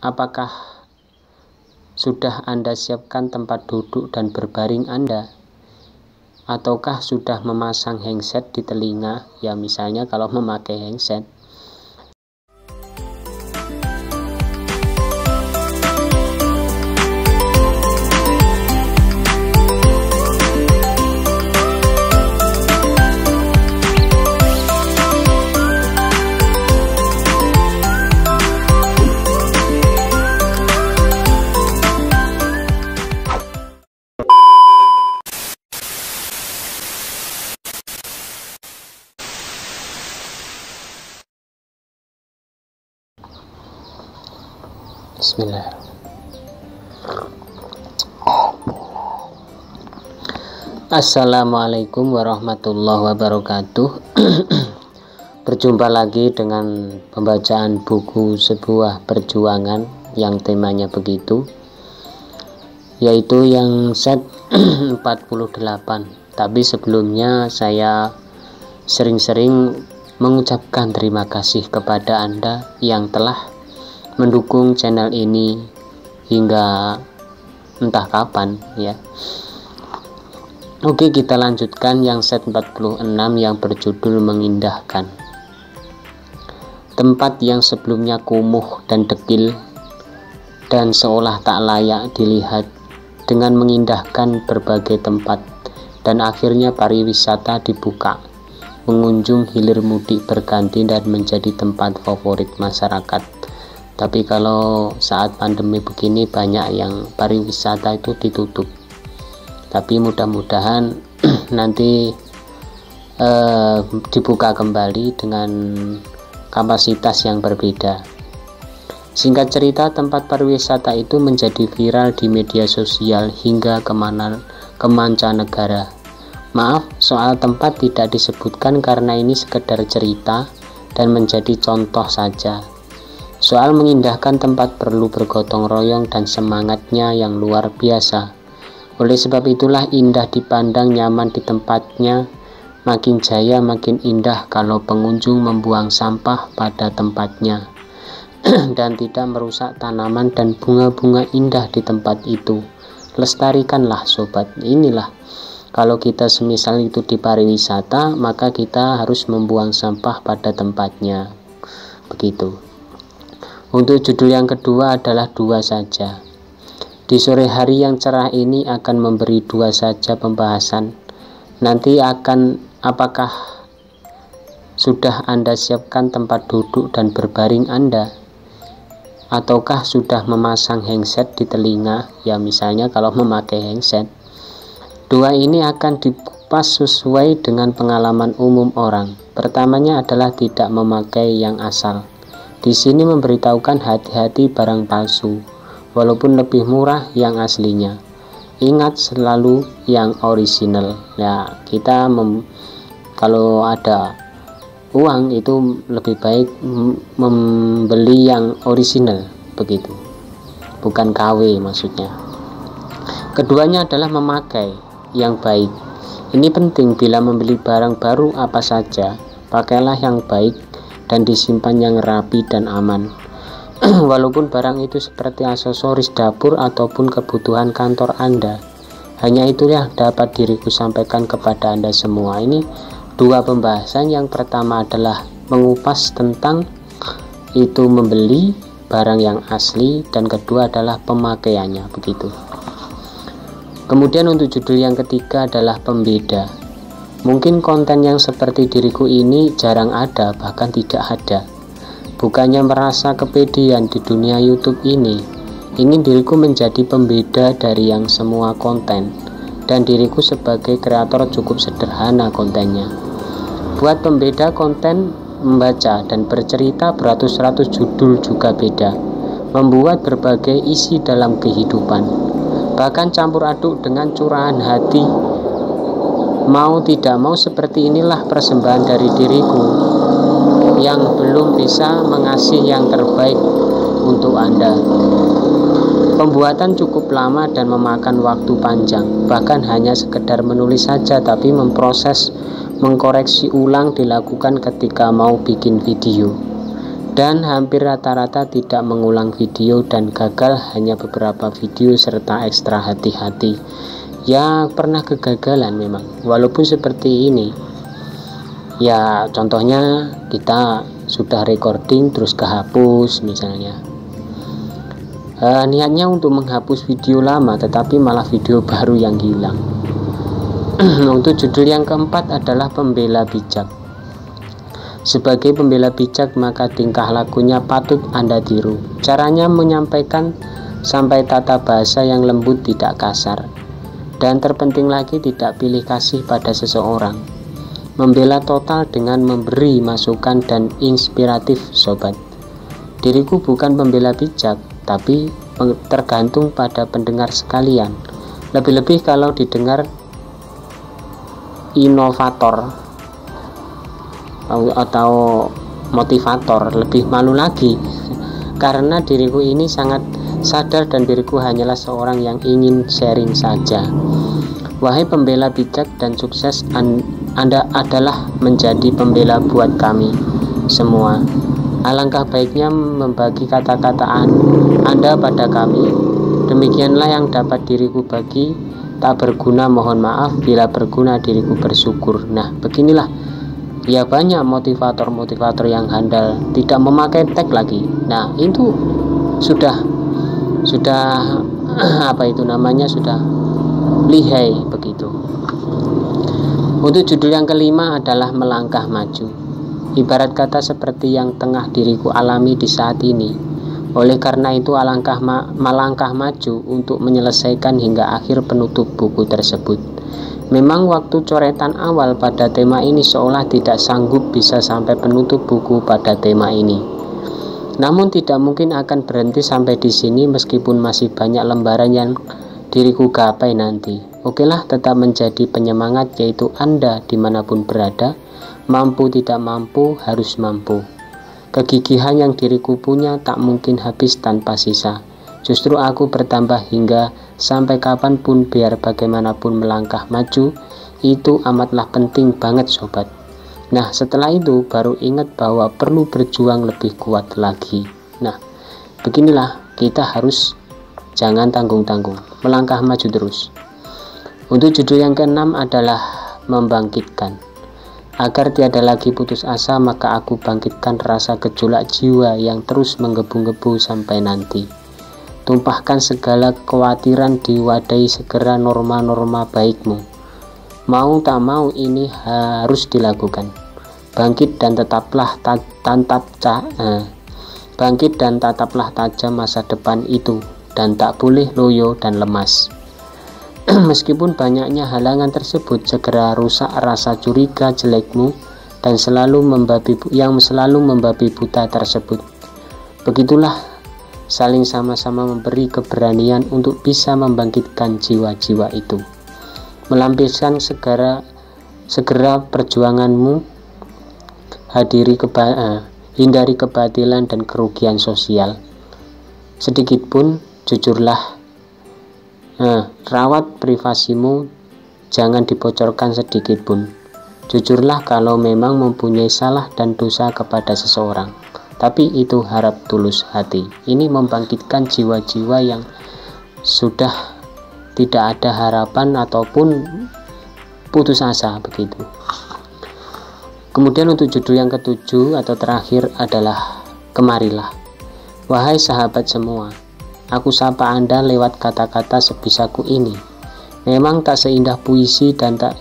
apakah sudah Anda siapkan tempat duduk dan berbaring Anda? Ataukah sudah memasang handset di telinga? Ya misalnya kalau memakai handset. Bismillah. Assalamualaikum warahmatullahi wabarakatuh. Berjumpa lagi dengan pembacaan buku Sebuah Perjuangan yang temanya begitu, yaitu yang set 48. Tapi sebelumnya saya sering-sering mengucapkan terima kasih kepada Anda yang telah mendukung channel ini hingga entah kapan ya. Oke, kita lanjutkan yang set 46 yang berjudul Mengindahkan. Tempat yang sebelumnya kumuh dan dekil dan seolah tak layak dilihat, dengan mengindahkan berbagai tempat, dan akhirnya pariwisata dibuka. Pengunjung hilir mudik berganti dan menjadi tempat favorit masyarakat. Tapi kalau saat pandemi begini banyak yang pariwisata itu ditutup. Tapi mudah-mudahan nanti dibuka kembali dengan kapasitas yang berbeda. Singkat cerita, tempat pariwisata itu menjadi viral di media sosial hingga ke mancanegara. Maaf, soal tempat tidak disebutkan karena ini sekedar cerita dan menjadi contoh saja. Soal mengindahkan tempat perlu bergotong royong dan semangatnya yang luar biasa. Oleh sebab itulah indah dipandang, nyaman di tempatnya, makin jaya makin indah kalau pengunjung membuang sampah pada tempatnya dan tidak merusak tanaman dan bunga-bunga indah di tempat itu. Lestarikanlah sobat. Inilah kalau kita semisal itu di pariwisata, maka kita harus membuang sampah pada tempatnya. Begitu. Untuk judul yang kedua adalah dua saja. Di sore hari yang cerah ini akan memberi dua saja pembahasan. Nanti akan apakah sudah Anda siapkan tempat duduk dan berbaring Anda? Ataukah sudah memasang handset di telinga? Ya misalnya kalau memakai handset. Dua ini akan dikupas sesuai dengan pengalaman umum orang. Pertamanya adalah tidak memakai yang asal. Di sini memberitahukan hati-hati barang palsu, walaupun lebih murah yang aslinya. Ingat selalu yang orisinal. Ya, kita kalau ada uang itu lebih baik membeli yang orisinal, begitu. Bukan KW maksudnya. Keduanya adalah memakai yang baik. Ini penting bila membeli barang baru apa saja, pakailah yang baik dan disimpan yang rapi dan aman. Walaupun barang itu seperti aksesoris dapur ataupun kebutuhan kantor Anda. Hanya itu yang dapat diriku sampaikan kepada Anda semua. Ini dua pembahasan. Yang pertama adalah mengupas tentang itu membeli barang yang asli, dan kedua adalah pemakaiannya, begitu. Kemudian untuk judul yang ketiga adalah pembeda. Mungkin konten yang seperti diriku ini jarang ada, bahkan tidak ada. Bukannya merasa kepedean di dunia YouTube ini, ingin diriku menjadi pembeda dari yang semua konten, dan diriku sebagai kreator cukup sederhana kontennya. Buat pembeda konten, membaca dan bercerita beratus-ratus judul juga beda, membuat berbagai isi dalam kehidupan, bahkan campur aduk dengan curahan hati. Mau tidak mau seperti inilah persembahan dari diriku yang belum bisa mengasih yang terbaik untuk Anda. Pembuatan cukup lama dan memakan waktu panjang, bahkan hanya sekedar menulis saja, tapi memproses, mengkoreksi ulang dilakukan ketika mau bikin video. dan hampir rata-rata tidak mengulang video dan gagal hanya beberapa video serta ekstra hati-hati. Ya, pernah kegagalan memang, walaupun seperti ini. Ya, contohnya kita sudah recording terus kehapus misalnya. Niatnya untuk menghapus video lama, tetapi malah video baru yang hilang. Untuk judul yang keempat adalah pembela bijak. Sebagai pembela bijak, maka tingkah lakunya patut Anda tiru. Caranya menyampaikan sampai tata bahasa yang lembut, tidak kasar. Dan terpenting lagi, tidak pilih kasih pada seseorang. Membela total dengan memberi masukan dan inspiratif, sobat. Diriku bukan pembela bijak, tapi tergantung pada pendengar sekalian. Lebih-lebih kalau didengar inovator atau motivator, lebih malu lagi. Karena diriku ini sangat sadar dan diriku hanyalah seorang yang ingin sharing saja. Wahai pembela bijak dan sukses, Anda adalah menjadi pembela buat kami semua. Alangkah baiknya membagi kata-kata Anda pada kami. Demikianlah yang dapat diriku bagi. Tak berguna mohon maaf, bila berguna diriku bersyukur. Nah, beginilah. Ya, banyak motivator-motivator yang handal tidak memakai tag lagi. Nah, itu sudah apa itu namanya, sudah lihai begitu. Untuk judul yang kelima adalah melangkah maju. Ibarat kata seperti yang tengah diriku alami di saat ini. Oleh karena itu melangkah maju untuk menyelesaikan hingga akhir penutup buku tersebut. Memang waktu coretan awal pada tema ini seolah tidak sanggup bisa sampai penutup buku pada tema ini. Namun tidak mungkin akan berhenti sampai di sini meskipun masih banyak lembaran yang diriku gapai nanti. Okelah, tetap menjadi penyemangat, yaitu Anda dimanapun berada. Mampu tidak mampu, harus mampu. Kegigihan yang diriku punya tak mungkin habis tanpa sisa. Justru aku bertambah hingga sampai kapanpun, biar bagaimanapun melangkah maju. Itu amatlah penting banget, sobat. Nah, setelah itu baru ingat bahwa perlu berjuang lebih kuat lagi. Nah, beginilah, kita harus jangan tanggung-tanggung, melangkah maju terus. Untuk judul yang keenam adalah membangkitkan. Agar tiada lagi putus asa, maka aku bangkitkan rasa gejolak jiwa yang terus menggebu-gebu sampai nanti. Tumpahkan segala kekhawatiran, diwadahi segera norma-norma baikmu. Mau tak mau ini harus dilakukan. Bangkit dan tataplah tajam masa depan itu, dan tak boleh loyo dan lemas. Meskipun banyaknya halangan tersebut, segera rusak rasa curiga jelekmu dan selalu membabi buta tersebut. Begitulah, saling sama-sama memberi keberanian untuk bisa membangkitkan jiwa-jiwa itu. Melampiaskan segera perjuanganmu, hindari kebatilan dan kerugian sosial. Sedikitpun jujurlah. Rawat privasimu, jangan dibocorkan sedikit pun. Jujurlah kalau memang mempunyai salah dan dosa kepada seseorang, tapi itu harap tulus hati. Ini membangkitkan jiwa-jiwa yang sudah tidak ada harapan ataupun putus asa begitu. Kemudian untuk judul yang ketujuh atau terakhir adalah kemarilah. Wahai sahabat semua, aku sapa Anda lewat kata-kata sebisaku ini. Memang tak seindah puisi dan tak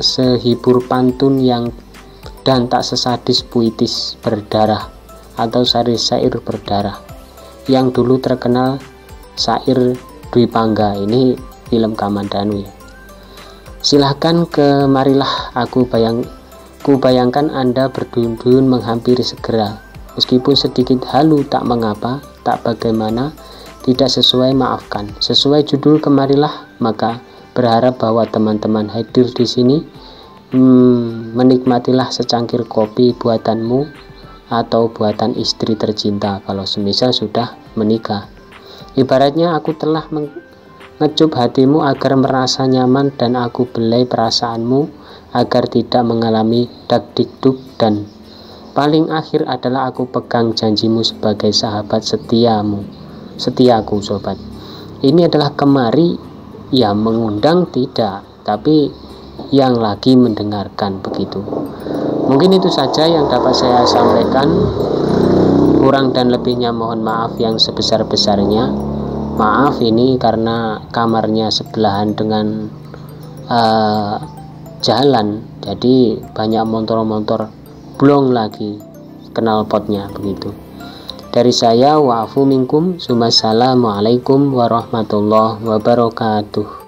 sehibur pantun dan tak sesadis puitis berdarah atau syair berdarah yang dulu terkenal syair Dwi Pangga. Ini film Kamandanu ya. Silahkan kemarilah, ku bayangkan Anda berduyun-duyun menghampiri segera. Meskipun sedikit halu tak mengapa, tak bagaimana, tidak sesuai maafkan. Sesuai judul kemarilah, maka berharap bahwa teman-teman hadir di sini menikmatilah secangkir kopi buatanmu atau buatan istri tercinta kalau semisal sudah menikah. Ibaratnya aku telah mengecup hatimu agar merasa nyaman, dan aku belai perasaanmu agar tidak mengalami dak-dikduk dan Paling akhir adalah aku pegang janjimu sebagai sahabat setiaku sobat. Ini adalah kemari, ya mengundang tidak, tapi yang lagi mendengarkan begitu. Mungkin itu saja yang dapat saya sampaikan. Kurang dan lebihnya mohon maaf yang sebesar-besarnya. Maaf ini karena kamarnya sebelahan dengan jalan, jadi banyak motor-motor blong lagi knalpotnya begitu. Dari saya, wa'afu minkum, assalamualaikum warahmatullahi wabarakatuh.